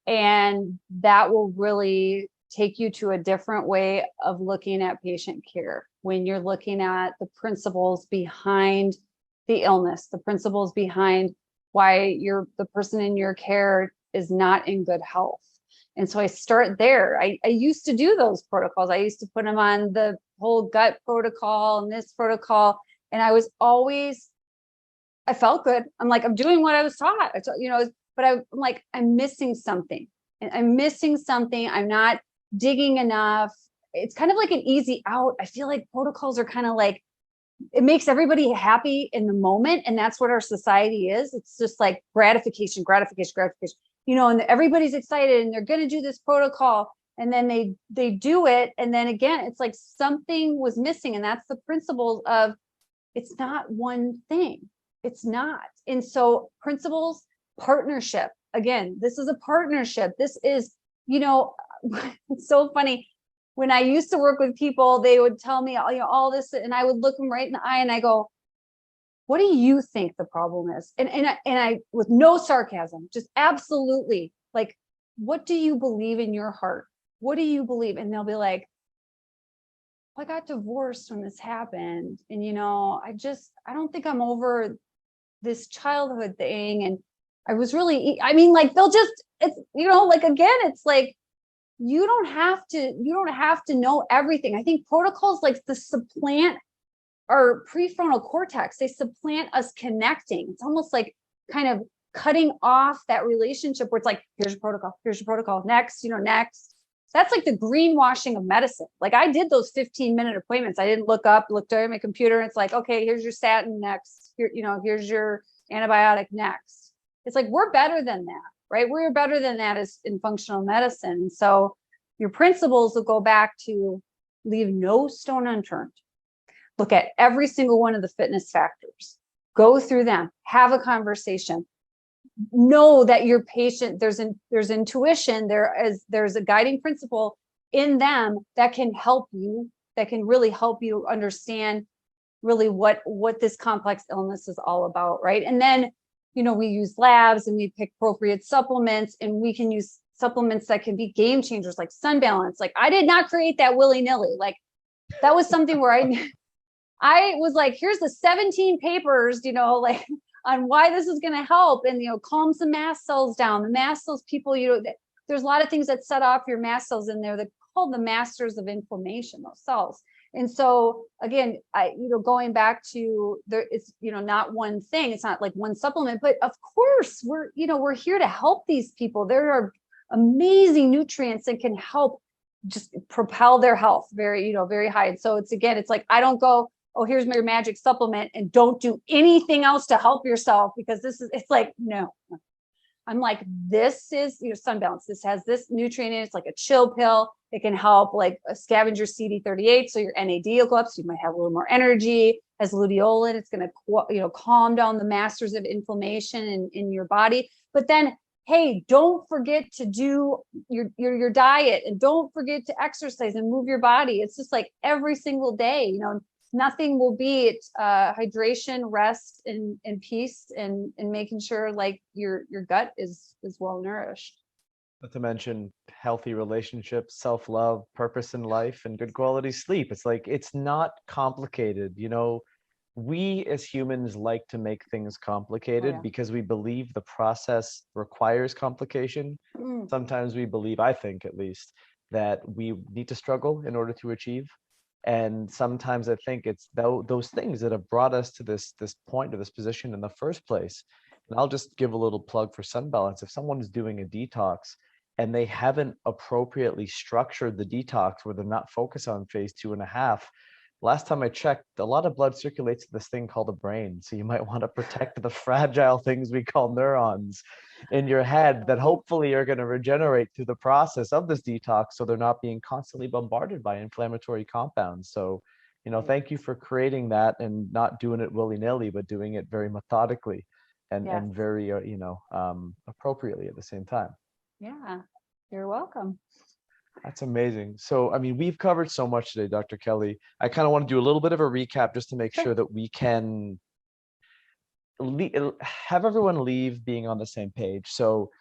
And that will really take you to a different way of looking at patient care when you're looking at the principles behind the illness, the principles behind why the person in your care is not in good health. And so I start there. I used to do those protocols. I used to put them on the whole gut protocol and this protocol. And I felt good. I'm like, I'm doing what I was taught, but I'm like, I'm missing something. I'm missing something. I'm not digging enough. It's kind of like an easy out. I feel like protocols are kind of like, it makes everybody happy in the moment. And that's what our society is. It's just like gratification, gratification, gratification, and everybody's excited and they're going to do this protocol. And then they do it. And then again, it's like something was missing. And that's the principles of, it's not one thing. It's not. And so principles, partnership. Again, this is a partnership. This is, it's so funny. When I used to work with people, they would tell me, all this, and I would look them right in the eye and I go, what do you think the problem is? And I, with no sarcasm, just absolutely, like, what do you believe in your heart? What do you believe? And they'll be like, I got divorced when this happened. And, I don't think I'm over this childhood thing. And I was really, they'll just, it's, again, it's like, you don't have to know everything. I think protocols like the supplant our prefrontal cortex. They supplant us connecting. It's almost like kind of cutting off that relationship where it's like, here's your protocol, next, next. That's like the greenwashing of medicine. Like I did those 15-minute appointments. I didn't looked at my computer. It's like, okay, here's your statin next. Here's your antibiotic next. It's like, we're better than that, right? We're better than that as in functional medicine. So your principles will go back to leave no stone unturned. Look at every single one of the fitness factors. Go through them. Have a conversation. Know that your patient, there's intuition, there's a guiding principle in them that can help you, that can really help you understand really what this complex illness is all about, right? And then, we use labs and we pick appropriate supplements, and we can use supplements that can be game changers like Sun Balance. Like I did not create that willy-nilly. Like that was something where I was like, here's the 17 papers, on why this is going to help and, calm some mast cells down. The mast cells, people, there's a lot of things that set off your mast cells in there that called the masters of inflammation, those cells. And so again, going back to there, it's, not one thing. It's not like one supplement, but of course we're here to help these people. There are amazing nutrients that can help just propel their health very, very high. And so it's like, I don't go, oh, here's my magic supplement and don't do anything else to help yourself because it's like, no. I'm like, this is, Sun Balance. This has this nutrient in it. It's like a chill pill. It can help like scavenge your CD38. So your NAD will go up. So you might have a little more energy. As luteolin, it's going to, calm down the masters of inflammation in your body. But then, hey, don't forget to do your diet and don't forget to exercise and move your body. It's just like every single day, nothing will beat hydration, rest, and peace, and making sure like your gut is well nourished. Not to mention healthy relationships, self-love, purpose in life, and good quality sleep. It's like, it's not complicated. We as humans like to make things complicated because we believe the process requires complication. Sometimes we believe, I think at least, that we need to struggle in order to achieve. And sometimes I think it's those things that have brought us to this point, to this position in the first place. And I'll just give a little plug for Sun Balance. If someone is doing a detox and they haven't appropriately structured the detox, where they're not focused on phase 2.5, last time I checked, a lot of blood circulates to this thing called the brain. So you might want to protect the fragile things we call neurons in your head that hopefully are going to regenerate through the process of this detox, so they're not being constantly bombarded by inflammatory compounds. So thank you for creating that and not doing it willy-nilly, but doing it very methodically and very, appropriately at the same time. Yeah, you're welcome. That's amazing. So, I mean, we've covered so much today, Dr. Kelly. I kind of want to do a little bit of a recap just to make sure that we can have everyone leave being on the same page. So,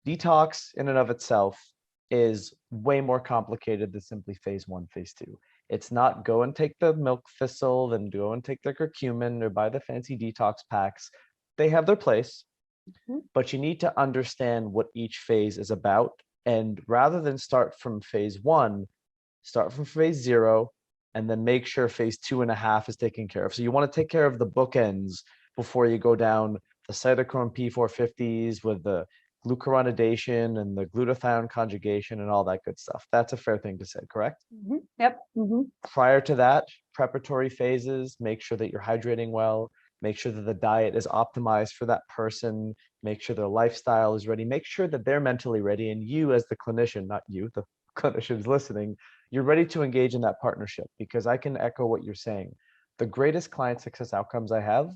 detox in and of itself is way more complicated than simply phase 1, phase 2. It's not go and take the milk thistle, then go and take the curcumin or buy the fancy detox packs. They have their place, but you need to understand what each phase is about. And rather than start from phase 1, start from phase 0, and then make sure phase 2.5 is taken care of. So you want to take care of the bookends before you go down the cytochrome P450s with the glucuronidation and the glutathione conjugation and all that good stuff. That's a fair thing to say, correct? Yep. Prior to that, preparatory phases, make sure that you're hydrating well, make sure that the diet is optimized for that person, make sure their lifestyle is ready, make sure that they're mentally ready, and you as the clinician, not you, the clinicians listening, you're ready to engage in that partnership. Because I can echo what you're saying. The greatest client success outcomes I have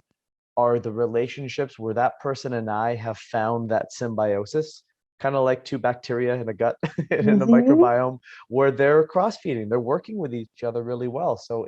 are the relationships where that person and I have found that symbiosis, kind of like two bacteria in a gut in the microbiome, where they're cross-feeding, they're working with each other really well. So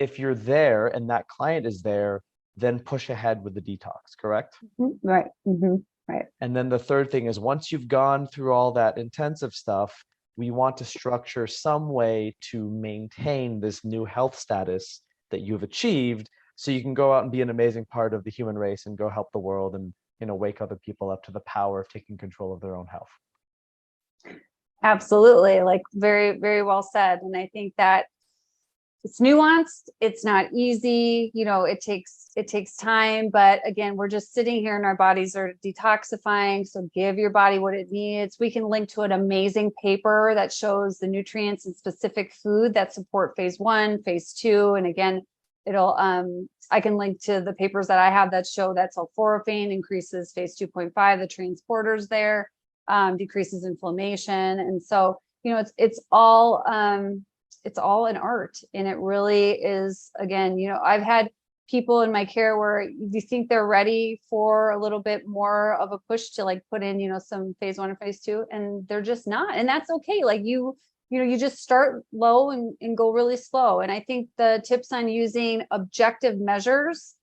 if you're there and that client is there, then push ahead with the detox, correct? Right. Right. And then the third thing is, once you've gone through all that intensive stuff, we want to structure some way to maintain this new health status that you've achieved, so you can go out and be an amazing part of the human race and go help the world and, wake other people up to the power of taking control of their own health. Absolutely. Like very, very well said. And I think that it's nuanced. It's not easy. It takes time, but again, we're just sitting here and our bodies are detoxifying. So give your body what it needs. We can link to an amazing paper that shows the nutrients in specific food that support phase 1, phase 2. And again, I can link to the papers that I have that show that sulforaphane increases phase 2.5, the transporters there, decreases inflammation. And so, it's all an art, and it really is. Again, I've had people in my care where you think they're ready for a little bit more of a push to like put in, some phase 1 and phase 2, and they're just not. And that's okay. Like you just start low and go really slow. And I think the tips on using objective measures,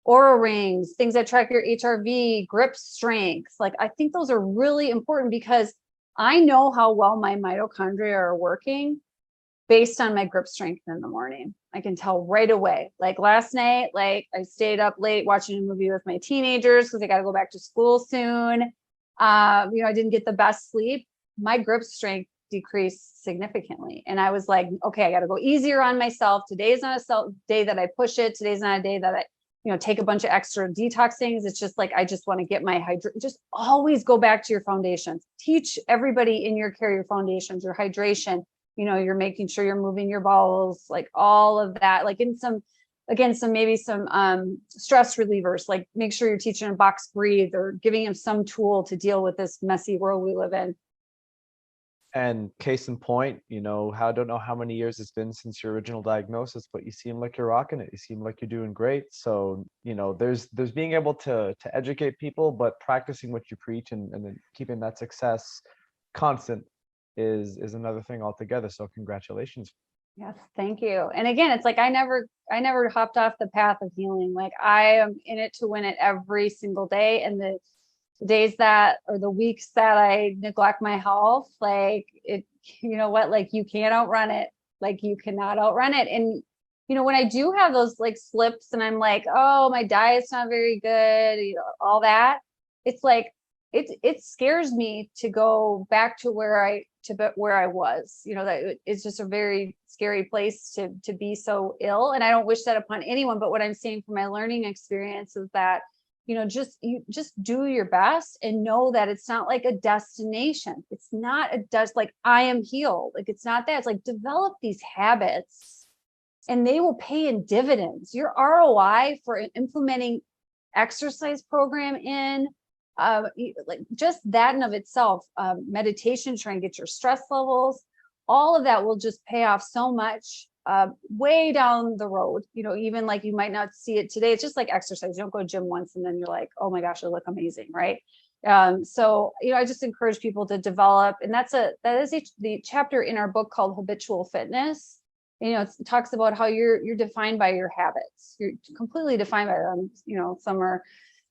Oura rings, things that track your HRV, grip strength, like I think those are really important, because I know how well my mitochondria are working based on my grip strength in the morning. I can tell right away. Like last night, like I stayed up late watching a movie with my teenagers because they got to go back to school soon. I didn't get the best sleep. My grip strength decreased significantly. And I was like, okay, I got to go easier on myself. Today's not a day that I push it. Today's not a day that I, take a bunch of extra detox things. It's just like, I just want to get my just always go back to your foundations. Teach everybody in your care your foundations, your hydration. You're making sure you're moving your bowels, like all of that, like in some stress relievers, like make sure you're teaching them box breathe or giving them some tool to deal with this messy world we live in. And case in point, I don't know how many years it's been since your original diagnosis, but you seem like you're rocking it. You seem like you're doing great. So, there's being able to educate people, but practicing what you preach and then keeping that success constant is another thing altogether. So congratulations. Yes, thank you. And again, it's like I never hopped off the path of healing. Like I am in it to win it every single day. And the days that, or the weeks that I neglect my health, like it, like you can't outrun it. Like you cannot outrun it. And when I do have those like slips and I'm like, oh, my diet's not very good, all that, it's like it scares me to go back to where I was. That it's just a very scary place to be so ill. And I don't wish that upon anyone. But what I'm saying from my learning experience is that, just do your best and know that it's not like a destination. It's not like I am healed. Like it's not that. It's like develop these habits and they will pay in dividends. Your ROI for implementing exercise program in like just that in of itself, meditation, trying to get your stress levels, all of that will just pay off so much way down the road, even like you might not see it today. It's just like exercise. You don't go to gym once and then you're like, oh my gosh, I look amazing, right? So I just encourage people to develop, and that is the chapter in our book called Habitual Fitness. It talks about how you're defined by your habits. You're completely defined by them. Some are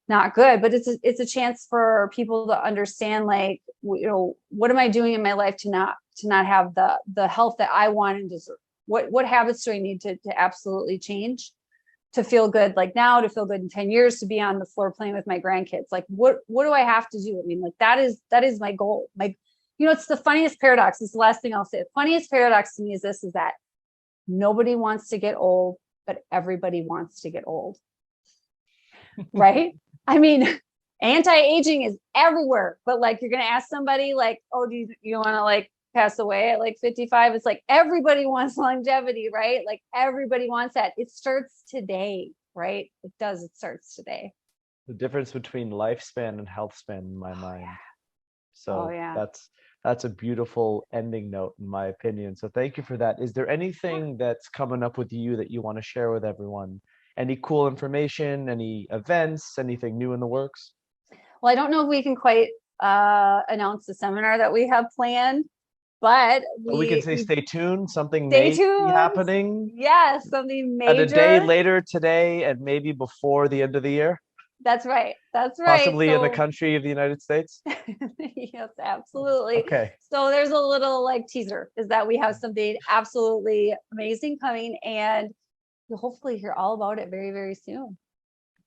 not good, but it's a chance for people to understand, like, what am I doing in my life to not have the health that I want and deserve? What habits do I need to absolutely change to feel good, like now, to feel good in 10 years, to be on the floor playing with my grandkids? Like, what do I have to do? I mean, like, that is my goal. Like, it's the funniest paradox. It's the last thing I'll say. The funniest paradox to me is that nobody wants to get old, but everybody wants to get old. Right? I mean, anti-aging is everywhere, but like, you're going to ask somebody like, oh, do you want to like pass away at like 55? It's like, everybody wants longevity, right? Like, everybody wants that. It starts today, right? It does. It starts today. The difference between lifespan and health span in my mind. So that's a beautiful ending note, in my opinion. So thank you for that. Is there anything that's coming up with you that you want to share with everyone? Any cool information, any events, anything new in the works? Well, I don't know if we can quite announce the seminar that we have planned, but we can say stay tuned. Something stay may tuned. be happening. Yes, something major. At a day later today, and maybe before the end of the year. That's right. That's right. Possibly in the country of the United States. Yes, absolutely. Okay. So there's a little like teaser, is that we have something absolutely amazing coming, and you'll hopefully hear all about it very, very soon.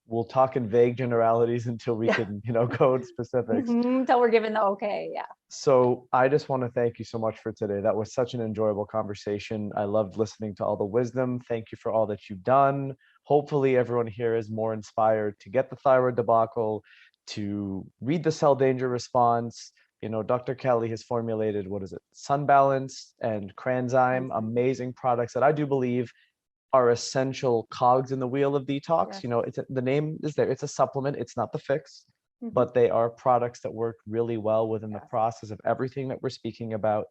We'll talk in vague generalities until we can, go to specifics. Until we're given the okay. Yeah. So I just want to thank you so much for today. That was such an enjoyable conversation. I loved listening to all the wisdom. Thank you for all that you've done. Hopefully everyone here is more inspired to get the thyroid debacle, to read the cell danger response. Dr. Kelly has formulated, Sun Balance and Cranzyme, amazing products that I do believe are essential cogs in the wheel of detox. Yes. The name is there. It's a supplement. It's not the fix, but they are products that work really well within the process of everything that we're speaking about.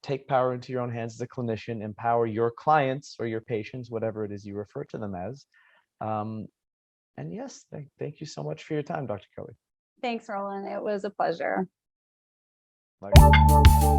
Take power into your own hands as a clinician, empower your clients or your patients, whatever it is you refer to them as. And yes, thank you so much for your time, Dr. Kelly. Thanks, Roland. It was a pleasure. Bye.